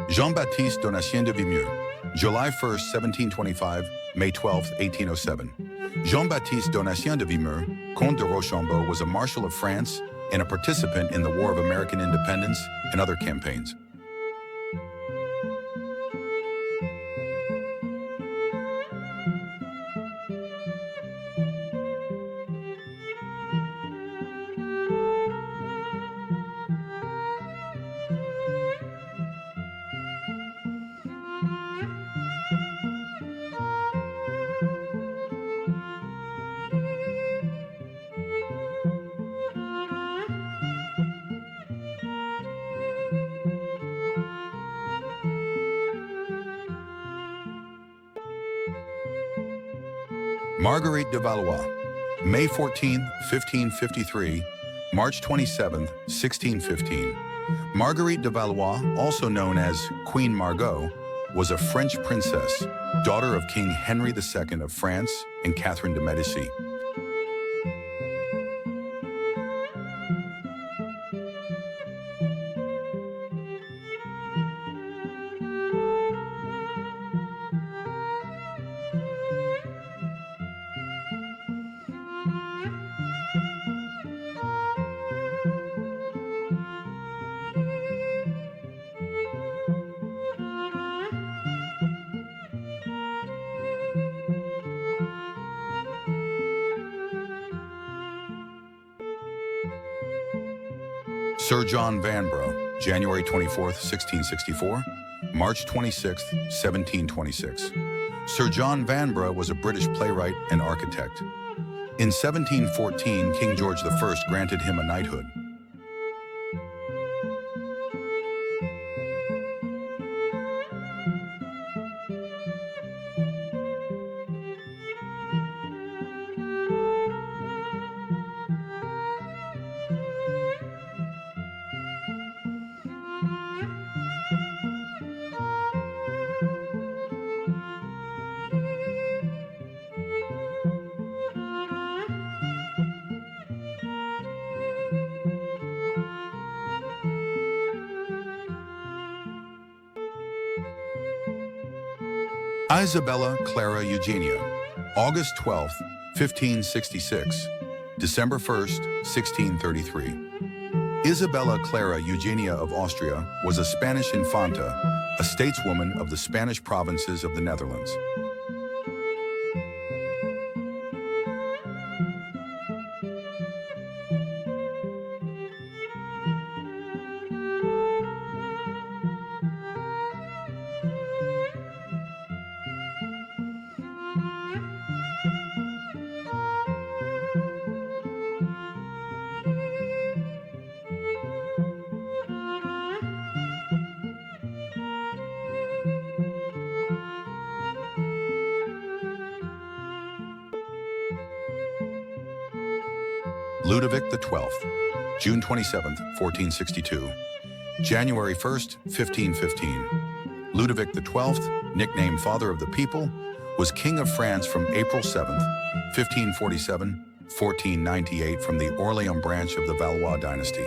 Jean-Baptiste Donatien de Vimeux, July 1st, 1725, May 12, 1807. Jean-Baptiste Donatien de Vimeux, Comte de Rochambeau, was a Marshal of France and a participant in the War of American Independence and other campaigns. Marguerite de Valois, May 14, 1553, March 27, 1615. Marguerite de Valois, also known as Queen Margot, was a French princess, daughter of King Henry II of France and Catherine de Medici. Sir John Vanbrugh, January 24, 1664, March 26, 1726. Sir John Vanbrugh was a British playwright and architect. In 1714, King George I granted him a knighthood. Isabella Clara Eugenia, August 12, 1566, December 1st, 1633. Isabella Clara Eugenia of Austria was a Spanish infanta, a stateswoman of the Spanish provinces of the Netherlands. Ludovic XII, June 27, 1462, January 1st, 1515. Ludovic XII, nicknamed Father of the People, was King of France from April 7, 1547, 1498 from the Orléans branch of the Valois dynasty.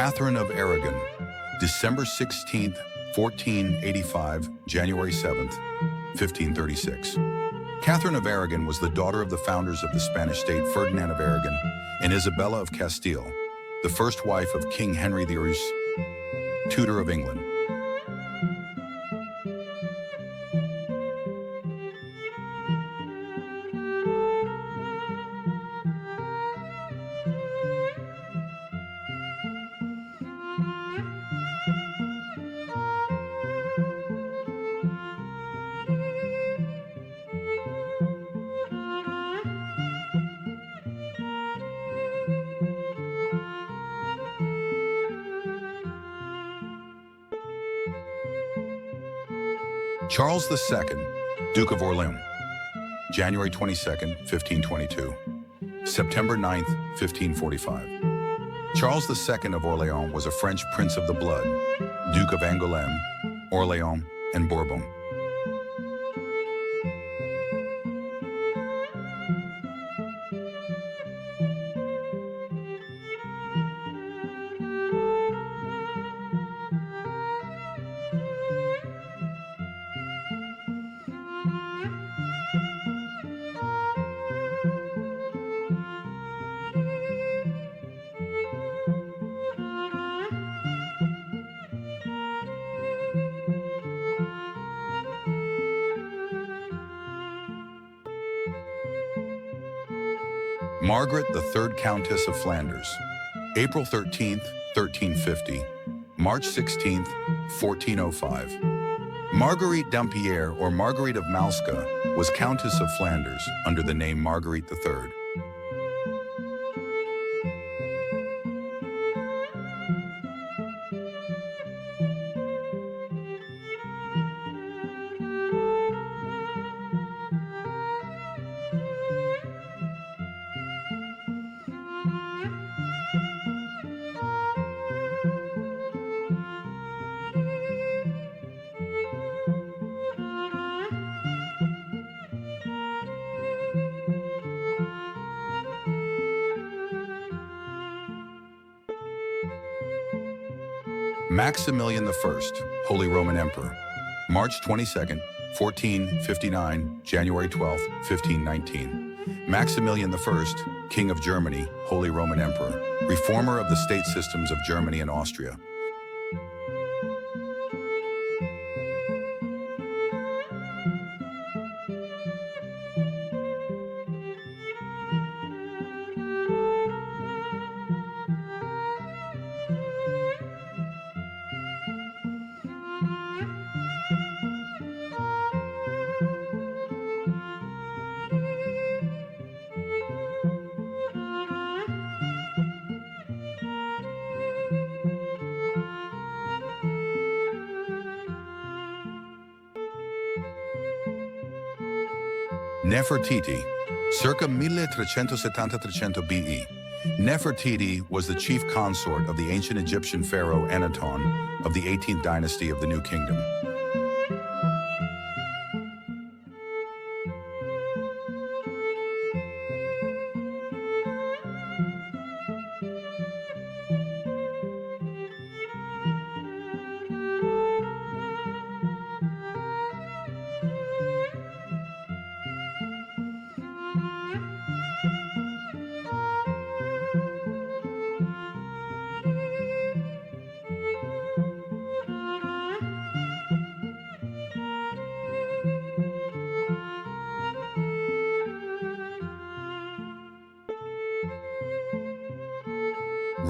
Catherine of Aragon, December 16th, 1485, January 7th, 1536. Catherine of Aragon was the daughter of the founders of the Spanish state Ferdinand of Aragon and Isabella of Castile, the first wife of King Henry the Rus, Tudor of England. Charles II, Duke of Orleans, January 22nd, 1522. September 9th, 1545. Charles II of Orleans was a French prince of the blood, Duke of Angoulême, Orleans, and Bourbon. Margaret, the third Countess of Flanders, April 13th, 1350, March 16th, 1405. Marguerite Dampierre, or Marguerite of Malska, was Countess of Flanders under the name Marguerite III. Maximilian I, Holy Roman Emperor, March 22nd, 1459, January 12th, 1519. Maximilian I, King of Germany, Holy Roman Emperor, reformer of the state systems of Germany and Austria. Nefertiti, circa 1370-300 BE. Nefertiti was the chief consort of the ancient Egyptian pharaoh Anaton of the 18th dynasty of the New Kingdom.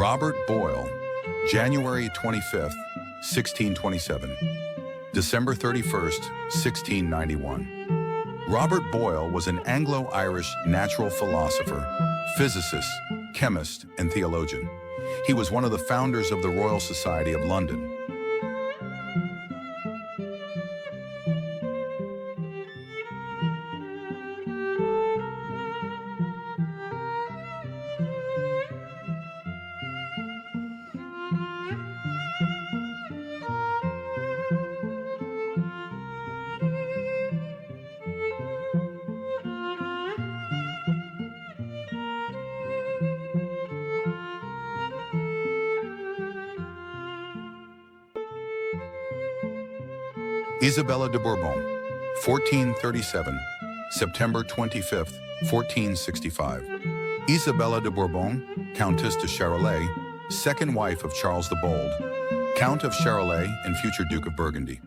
Robert Boyle, January 25th, 1627, December 31st, 1691. Robert Boyle was an Anglo-Irish natural philosopher, physicist, chemist, and theologian. He was one of the founders of the Royal Society of London. Isabella de Bourbon, 1437, September 25th, 1465. Isabella de Bourbon, Countess de Charolais, second wife of Charles the Bold, Count of Charolais and future Duke of Burgundy.